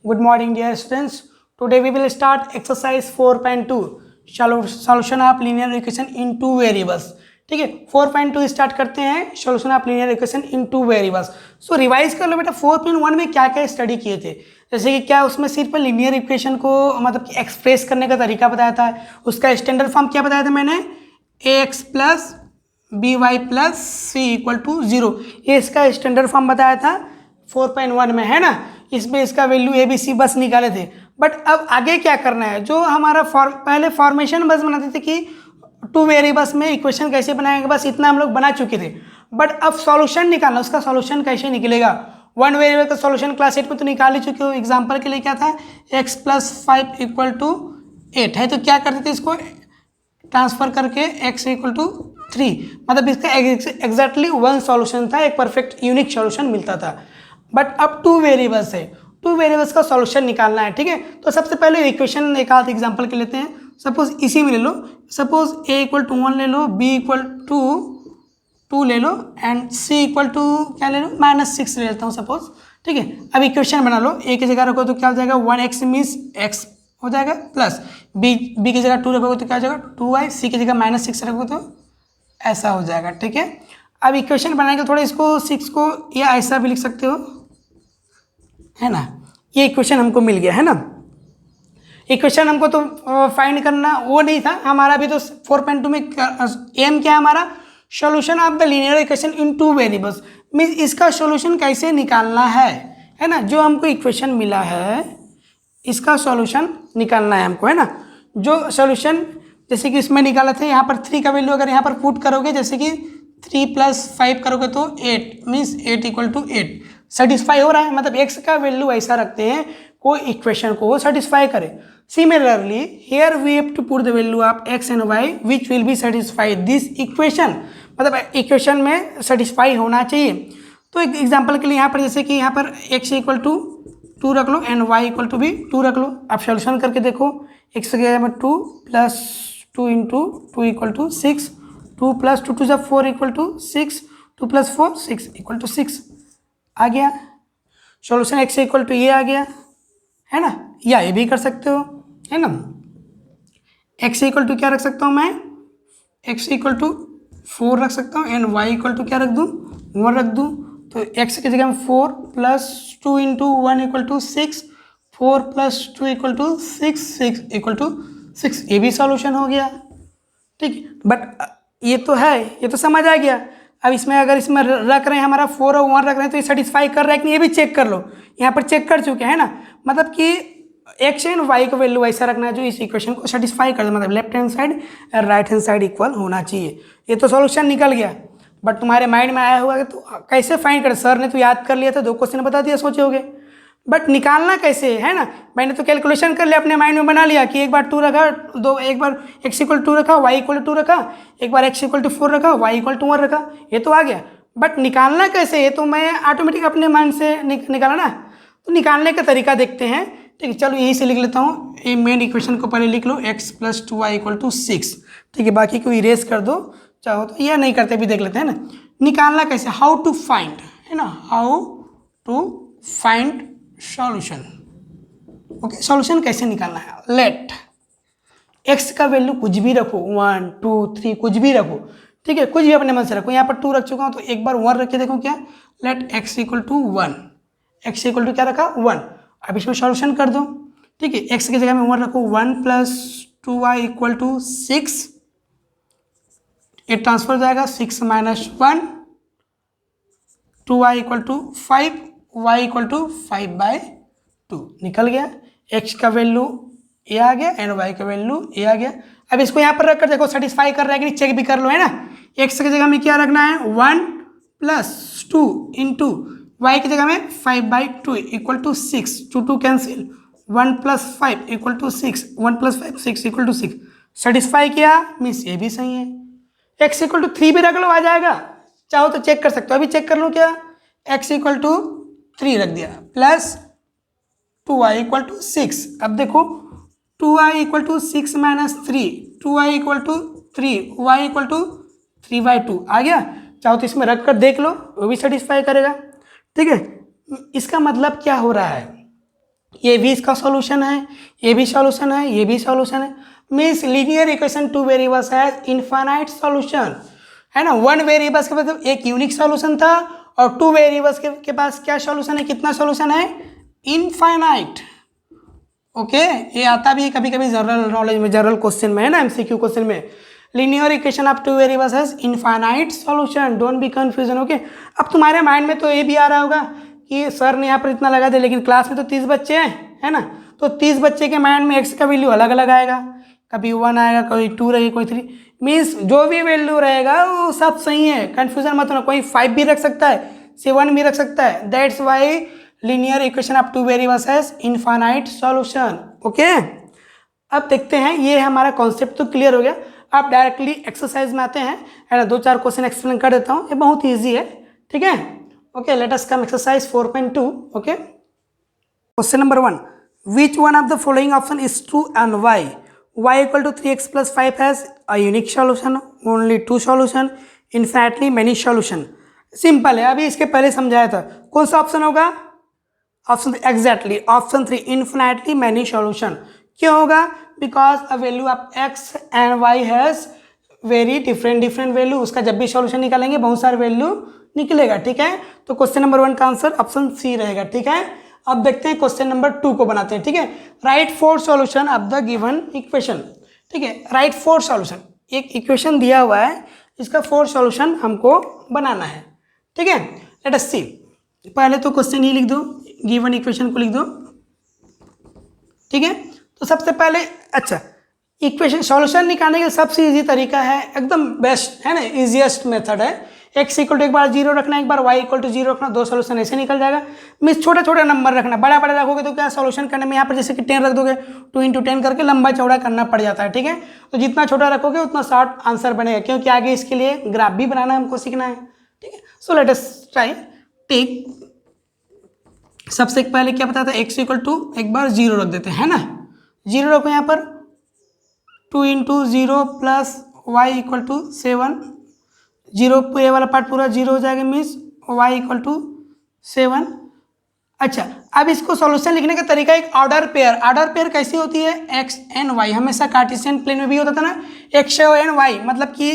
Good morning, dear students. Today we will start exercise 4.2 solution of linear equation in two variables. ठीक है, 4.2 start करते हैं solution of linear equation in two variables. So revise कर लो बेटा 4.1 में क्या क्या स्टडी किए थे. जैसे कि क्या उसमें सिर्फ लीनियर इक्वेशन को मतलब कि एक्सप्रेस करने का तरीका बताया था. उसका स्टैंडर्ड फॉर्म क्या बताया था मैंने, ax plus B Y plus C equal to 0. ये इसका स्टैंडर्ड फॉर्म बताया था 4.1 में, है ना. इसमें इसका वैल्यू ए बी सी बस निकाले थे. बट अब आगे क्या करना है, जो हमारा पहले फॉर्मेशन बस बनाते थे कि टू वेरिएबल्स में इक्वेशन कैसे बनाएंगे, बस इतना हम लोग बना चुके थे. बट अब सॉल्यूशन निकालना, उसका सॉल्यूशन कैसे निकलेगा. वन वेरिएबल का सॉल्यूशन क्लास 8 में तो निकाल ही चुके हो. एग्जांपल के लिए क्या था, x प्लस 5 इक्वल टू 8 है, तो क्या करते थे, इसको ट्रांसफर करके x इक्वल टू 3, मतलब इसका एग्जैक्टली वन सॉल्यूशन था, एक परफेक्ट यूनिक सॉल्यूशन मिलता था. बट अब टू वेरिएबल्स है, टू वेरिएबल्स का सॉल्यूशन निकालना है. ठीक है, तो सबसे पहले इक्वेशन एक आध एग्जांपल के लेते हैं. सपोज इसी में ले लो, सपोज a इक्वल टू 1 ले लो, b इक्वल टू 2 ले लो एंड c इक्वल टू क्या ले लो, -6 ले लेता हूँ सपोज. ठीक है, अब इक्वेशन बना लो. a की जगह रखो तो क्या हो जाएगा, 1x मीन्स x हो जाएगा, प्लस b की जगह 2 रखोगे तो क्या हो जाएगा 2y, c की जगह -6 रखोगे तो ऐसा हो जाएगा. ठीक है, अब इक्वेशन बनाएंगे थोड़ा इसको 6 को या ऐसा भी लिख सकते हो, है ना. ये इक्वेशन हमको मिल गया, है ना. इक्वेशन हमको तो फाइंड करना वो नहीं था हमारा भी. तो 4.2 में एम क्या है हमारा, solution of the linear equation in two variables. Means इसका सॉल्यूशन कैसे निकालना है ना. जो हमको इक्वेशन मिला है इसका सॉल्यूशन निकालना है हमको, है ना. जो सॉल्यूशन जैसे कि इसमें निकाला था, यहाँ पर 3 का वैल्यू अगर यहाँ पर पुट करोगे, जैसे कि 3 + 5 करोगे तो 8 मीन्स 8 इक्वल टू 8 सेटिस्फाई हो रहा है. मतलब x का वैल्यू ऐसा रखते हैं कोई इक्वेशन को वो सेटिस्फाई करे. Similarly here we have to put the value of x and y which will be satisfy this equation. मतलब इक्वेशन में सेटिस्फाई होना चाहिए. तो एक एग्जांपल के लिए यहाँ पर जैसे कि यहाँ पर x इक्वल टू 2 रख लो एंड y इक्वल टू भी 2 रख लो. आप सोल्यूशन करके देखो, x की जगह में 2 + 2 × 2 equal to 6, 2 + 2 = 4 equal to 6, 2 + 4 6 equal to 6 आ गया. सॉल्यूशन x इक्वल टू ये आ गया, है ना. या ये भी कर सकते हो, है ना. x इक्वल टू क्या रख सकता हूँ मैं, x इक्वल टू 4 रख सकता हूँ एंड y इक्वल टू क्या रख दूँ, 1 रख दूँ. तो x की जगह में 4 + 2 × 1 equal to 6, 4 + 2 equal to 6, 6 equal to 6. ये भी सॉल्यूशन हो गया. ठीक है, बट ये तो है, ये तो समझ आ गया. अब इसमें अगर इसमें रख रहे हैं हमारा 4 और 1 रख रहे हैं तो ये सेटिस्फाई कर रहा है कि नहीं, ये भी चेक कर लो. यहाँ पर चेक कर चुके हैं ना. मतलब कि x एंड y का वैल्यू ऐसा रखना है जो इस इक्वेशन को सेटिस्फाई कर दे. मतलब लेफ्ट हैंड साइड और राइट हैंड साइड इक्वल होना चाहिए. ये तो सॉल्यूशन निकल गया. बट तुम्हारे माइंड में आया हुआ तो कैसे फाइंड कर, सर ने तो याद कर लिया था, 2 क्वेश्चन बता दिया सोचे होगे, बट निकालना कैसे है ना. मैंने तो कैलकुलेशन कर लिया, अपने माइंड में बना लिया कि एक बार 2 रखा, एक बार x इक्वल 2 रखा, y इक्वल 2 रखा, एक बार x इक्वल 4 रखा, y इक्वल 1 रखा. ये तो आ गया. बट निकालना कैसे, ये तो मैं ऑटोमेटिक अपने मन से निकाला ना. तो निकालने का तरीका देखते हैं. ठीक है, चलो यहीं से लिख लेता हूँ. ये मेन इक्वेशन को पहले लिख लो, x + 2y इक्वल टू 6. ठीक है, बाकी को इरेज कर दो चाहो तो, या नहीं करते भी देख लेते हैं ना. निकालना कैसे, हाउ टू फाइंड, है ना, how to find solution. Okay, solution कैसे निकालना है. लेट x का वैल्यू कुछ भी रखो, 1 2 3 कुछ भी रखो. ठीक है, कुछ भी अपने मन से रखो. यहाँ पर 2 रख चुका हूँ तो एक बार 1 रख के देखो क्या. Let x equal to 1, x equal to क्या रखा 1. अब इसमें सॉल्यूशन कर दो. ठीक है, x की जगह में 1 रखो, 1 + 2y इक्वल टू 6. ये ट्रांसफर हो जाएगा, 6 - 1, 2y equal to 5, y equal to 5/2 निकल गया. x का वैल्यू ये आ गया एंड y का वैल्यू ये आ गया. अब इसको यहाँ पर रखकर देखो सेटिस्फाई कर रहा है कि नहीं, चेक भी कर लो, है ना. x की जगह में क्या रखना है, 1 + 2 × y की जगह में 5/2 equal to 6, 2 2 cancel, 1 + 5 equal to 6, 1 + 5 6 equal to 6. Satisfy किया मीन्स ये भी सही है. x इक्वल टू 3 भी रख लो, आ जाएगा. चाहो तो चेक कर सकते हो, अभी चेक कर लो क्या, x इक्वल टू 3 रख दिया प्लस 2y इक्वल टू 6. अब देखो 2y equal to 6 - 3, 2y equal to 3, y equal to 3/2 आ गया. चाहो तो इसमें रख कर देख लो, वो भी सेटिस्फाई करेगा. ठीक है, इसका मतलब क्या हो रहा है, ये भी इसका सॉल्यूशन है, ये भी सॉल्यूशन है, ये भी सॉल्यूशन है। Means linear equation two variables has infinite solution, है ना। वन वेरिएबल्स के पास एक यूनिक सॉल्यूशन था और टू वेरिएबल्स के पास क्या सॉल्यूशन है, कितना सॉल्यूशन है, इनफाइनाइट। ओके, ये आता भी कभी कभी जनरल नॉलेज में, जनरल क्वेश्चन में, है ना, एमसीक्यू क्वेश्चन में। Linear equation of two variables has infinite solution, don't be confusion. Okay, अब तुम्हारे माइंड में तो ये भी आ रहा होगा कि सर ने यहाँ पर इतना लगा दिया, लेकिन क्लास में तो 30 बच्चे हैं, है ना, तो 30 बच्चे के माइंड में एक्स का वैल्यू अलग अलग आएगा, कभी 1 आएगा, कोई 2 रहेगी, कोई 3। मीन्स जो भी वैल्यू रहेगा वो सब सही है, कन्फ्यूजन मत होना। कोई 5 भी रख सकता है, 7 भी रख सकता है। That's why linear equation of two variables has infinite solution. Okay, अब देखते हैं, ये हमारा कॉन्सेप्ट तो क्लियर हो गया। अब डायरेक्टली एक्सरसाइज में आते हैं, है ना। 2-4 क्वेश्चन एक्सप्लेन कर देता हूँ, ये बहुत ईजी है, ठीक है। Okay, let us come exercise 4.2। Okay, question number 1, which one of the following option is true and why? y equal to 3x plus 5 has a unique solution, only 2 solution, infinitely many solution। Simple है, अभी इसके पहले समझाया था। कौन सा option होगा? Option exactly option 3, infinitely many solution. क्यों होगा? Because a value of x and y has very different value. उसका जब भी सॉल्यूशन निकालेंगे बहुत सारे वैल्यू निकलेगा, ठीक है। तो क्वेश्चन नंबर 1 का आंसर ऑप्शन सी रहेगा, ठीक है। अब देखते हैं क्वेश्चन नंबर 2 को बनाते हैं, ठीक है। Right 4 solution of the given equation, ठीक है। राइट 4 सॉल्यूशन, एक इक्वेशन दिया हुआ है, इसका 4 सॉल्यूशन हमको बनाना है, ठीक है। लेट अस सी, पहले तो क्वेश्चन ही लिख दो, गिवन इक्वेशन को लिख दो, ठीक है। तो सबसे पहले, अच्छा, इक्वेशन सॉल्यूशन निकालने का सबसे इजी तरीका है, एकदम बेस्ट है ना, इजीएस्ट मेथड है। x इक्वल टू एक बार 0 रखना, एक बार y इक्वल टू 0 रखना, 2 सॉल्यूशन ऐसे निकल जाएगा। मीन्स छोटा छोटा नंबर रखना, बड़ा बड़ा रखोगे तो क्या सॉल्यूशन करने में यहाँ पर जैसे कि 10 रख दोगे, 2 × 10 करके लंबा चौड़ा करना पड़ जाता है, ठीक है। तो जितना छोटा रखोगे उतना शॉर्ट आंसर बनेगा, क्योंकि आगे इसके लिए ग्राफ भी बनाना हमको सीखना है, ठीक है। So let us try. Take, सबसे पहले क्या बताता है, x इक्वल टू एक बार 0 रख देते हैं, है ना। 0 रखो यहाँ पर, 2 × 0 प्लस y इक्वल टू 7, 0 ये वाला पार्ट पूरा 0 हो जाएगा, मीन्स y इक्वल टू 7। अच्छा, अब इसको सॉल्यूशन लिखने का तरीका एक ऑर्डर पेयर कैसी होती है, x एंड y, हमेशा कार्टेशियन प्लेन में भी होता था ना, x एंड y, मतलब कि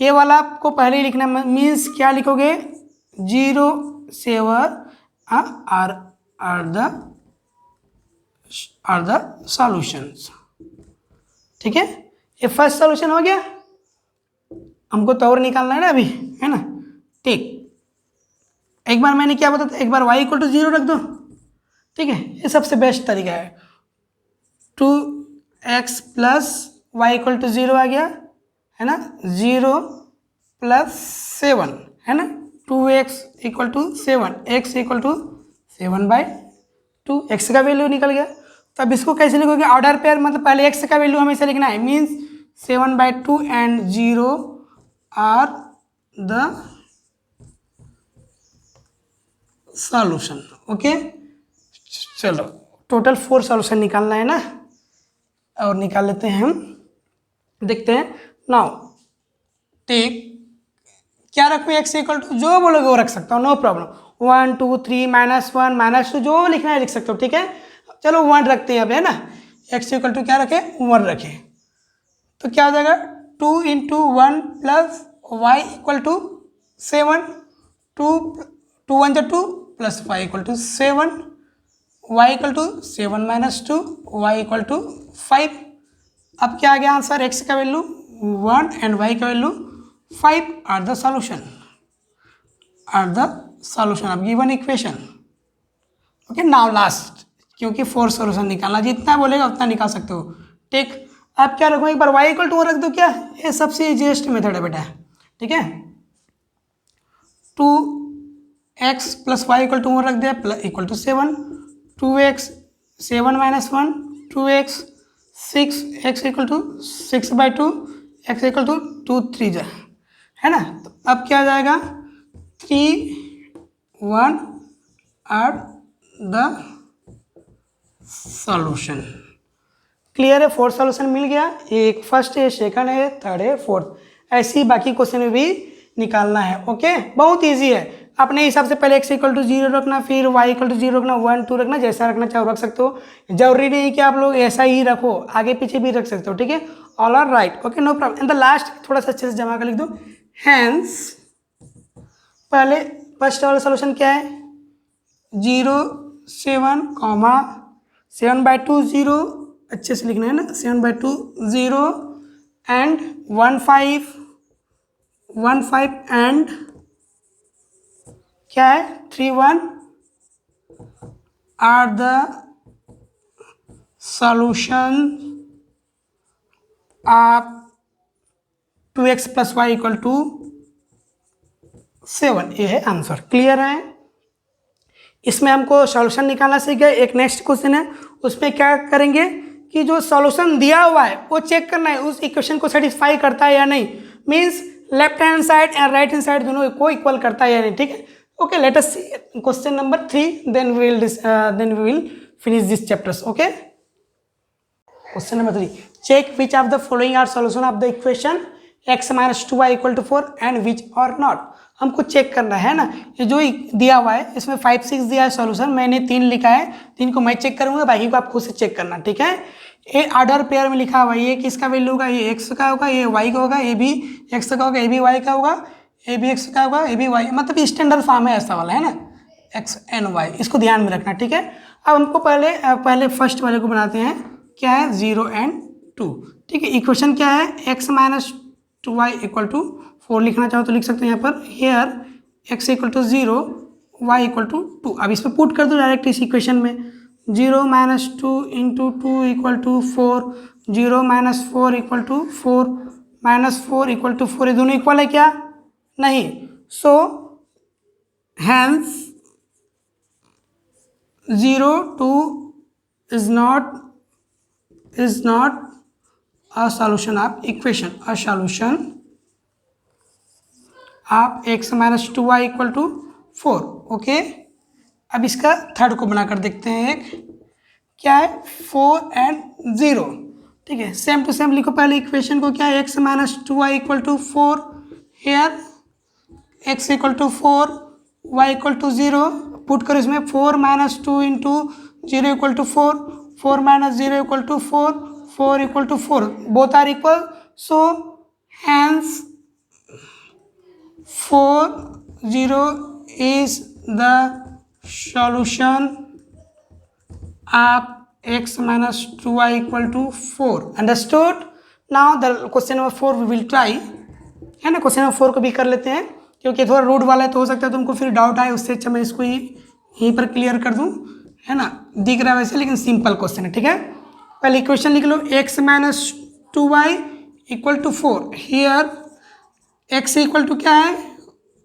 ये वाला आपको पहले ही लिखना। मीन्स क्या लिखोगे, 0 7 आर द सॉल्यूशंस, ठीक है। ये फर्स्ट सॉल्यूशन हो गया, हमको तो और निकालना है ना अभी, है ना। ठीक, एक बार मैंने क्या बताया, एक बार y इक्वल टू 0 रख दो, ठीक है। ये सबसे बेस्ट तरीका है। 2x plus y equal to 0 आ गया, है ना, 0 प्लस 7, है ना, 2x equal to 7, x equal to 7/2, x का वैल्यू निकल गया। तो अब इसको कैसे लिखोगे, ऑर्डर पेयर, मतलब पहले x का वैल्यू हमेशा लिखना है, means 7/2 and 0 are the solution. Okay, चलो टोटल 4 सॉल्यूशन निकालना है ना, और निकाल लेते हैं हम, देखते हैं। नाउ टेक, क्या रखूँ, x इक्वल टू जो बोलोगे वो रख सकता हूँ, नो प्रॉब्लम। 1 2 3 -1 -2 जो लिखना है लिख सकते हो, ठीक है। चलो 1 रखते हैं अब, है ना। x इक्वल टू क्या रखे, 1 रखे, तो क्या हो जाएगा, 2 × 1 plus y equal to 7, 2 1 × 2 plus y equal to 7, y equal to 7 - 2, y equal to 5। अब क्या आ गया आंसर, x का वैल्यू 1 एंड y का वैल्यू 5 are the solution, of given equation. Okay, now last, क्योंकि 4 सॉल्यूशन निकालना, जितना बोलेगा उतना निकाल सकते हो। टेक, आप क्या रखो, एक बार y इक्वल टू रख दो, क्या, ये सबसे इजीएस्ट मेथड है बेटा, ठीक है। 2x plus y equal to 1 रख दिया, plus equal to 7, 2x 7 - 1 2x, 6x equal to 6/2, x equal to 2 3 जा, है ना। तो अब क्या आ जाएगा, 3 1 आर द सॉल्यूशन। क्लियर है, 4 सॉल्यूशन मिल गया, एक फर्स्ट है, सेकंड है, थर्ड है, फोर्थ, ऐसे ही बाकी क्वेश्चन में भी निकालना है। ओके, बहुत इजी है, अपने हिसाब से पहले x इक्वल टू 0 रखना, फिर y इक्वल टू 0 रखना, 1 2 रखना, जैसा रखना चाहो रख सकते हो। जरूरी नहीं कि आप लोग ऐसा ही रखो, आगे पीछे भी रख सकते हो, ठीक है। All are right, okay, no problem. And the last थोड़ा सा अच्छे से जमा कर लिख दो। हैंस पहले फर्स्ट वाला सोल्यूशन क्या है, 0 7 7/2 0, अच्छे से लिखना है ना, 7/2 0 एंड 1 5 एंड क्या है 3 1 are the solution of 2x + y = 7। ये है आंसर। क्लियर है? इसमें हमको सॉल्यूशन निकालना सीख गए। एक नेक्स्ट क्वेश्चन है, उसमें क्या करेंगे कि जो सॉल्यूशन दिया हुआ है वो चेक करना है उस इक्वेशन को सेटिस्फाई करता है या नहीं, means left hand side and right hand side दोनों को इक्वल करता है या नहीं, ठीक है। Okay, let us see question number 3, then we will finish this chapters. Okay, question number 3, check which of the following are solution of the equation x - 2y = 4 and which are not. हमको check करना है ना, ये जो दिया हुआ है इसमें 5 6 दिया है सॉल्यूशन, मैंने 3 लिखा है, 3 को मैं चेक करूंगा, बाकी को आप खुद से चेक करना, ठीक है। ये ऑर्डर पेयर में लिखा हुआ है, ये किसका वैल्यू होगा, ये x का होगा, ये y का होगा, ये भी x का होगा, ये भी y का होगा, ये भी x का होगा, ये भी y, मतलब स्टैंडर्ड फॉर्म है ऐसा वाला, है ना, x and y, इसको ध्यान में रखना, ठीक है। अब हमको पहले फर्स्ट वाले को बनाते हैं, क्या है 0 and 2, ठीक है। इक्वेशन क्या है, x - 2y = 4 लिखना चाहो तो लिख सकते हैं यहाँ पर, हेयर x = 0 y = 2। अब इसमें पुट कर दो डायरेक्ट इस इक्वेशन में, 0 - 2 × 2 = 4, 0 - 4 = 4, -4 = 4, ये दोनों इक्वल है क्या, नहीं, so hence 0 2 is not a solution of equation, a solution आप x - 2y = 4। ओके, अब इसका थर्ड को बनाकर देखते हैं, एक क्या है 4 and 0, ठीक है। सेम टू सेम लिखो पहले इक्वेशन को, क्या है x - 2y = 4, here x = 4 y = 0, put करो इसमें 4 - 2 × 0 = 4, 4 - 0 = 4, 4 = 4, both are equal, so hence 4 0 is the solution of x - 2y = 4। Understood? Now the question number 4 we will try, है ना। क्वेश्चन नंबर 4 को भी कर लेते हैं, क्योंकि थोड़ा रूड वाला है तो हो सकता है तुमको फिर डाउट आए, उससे अच्छा मैं इसको यहीं पर क्लियर कर दूं, है ना। दिख रहा है वैसे, लेकिन सिंपल क्वेश्चन है, ठीक है। पहले इक्वेशन लिख लो, x - 2y = 4, हियर x = क्या है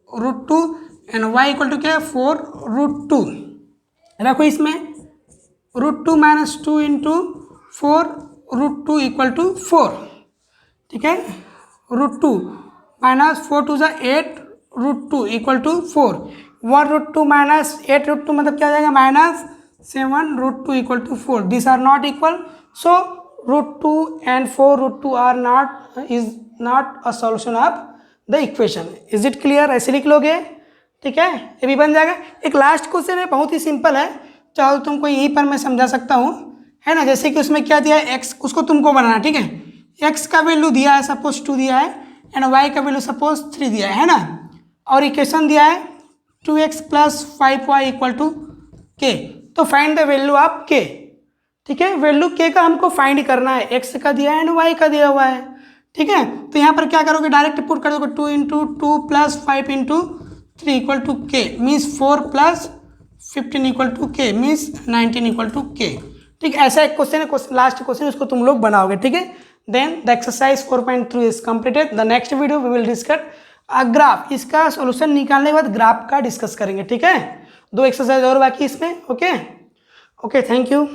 √2 एंड y = क्या है 4 √2। रखो इसमें √2 - 2 × 4 √2 = 4, ठीक है। √2 - 4 2 8 √2 = 4, 1 √2 - 8 √2 मतलब क्या हो जाएगा -7 √2 = 4। This are not equal, so √2 and 4 √2 are not a solution of the equation। Is it clear? ऐसे लिख लोगे, ठीक है, ये भी बन जाएगा। एक लास्ट क्वेश्चन है, बहुत ही सिंपल है, चाहो तुमको यहीं पर मैं समझा सकता हूँ, है ना। जैसे कि उसमें क्या दिया है x, उसको तुमको बनाना, ठीक है। x का वैल्यू दिया है सपोज 2 दिया है, एंड y का वैल्यू सपोज 3 दिया है ना, और इक्वेशन दिया है 2x + 5y = k। तो find the value of k, ठीक है। वैल्यू k का हमको फाइंड करना है, x का दिया है एंड y का दिया हुआ है, ठीक है। तो यहाँ पर क्या करोगे, डायरेक्ट पुट कर दोगे 2 × 2 + 5 × 3 = k, means 4 + 15 = k, means 19 = k, ठीक है। ऐसा एक क्वेश्चन है, लास्ट क्वेश्चन, उसको तुम लोग बनाओगे, ठीक है। Then the exercise 4.3 is completed. The next video we will discuss graph, इसका सोल्यूशन निकालने के बाद ग्राफ का डिस्कस करेंगे, ठीक है। 2 एक्सरसाइज और बाकी इसमें, ओके। Thank you.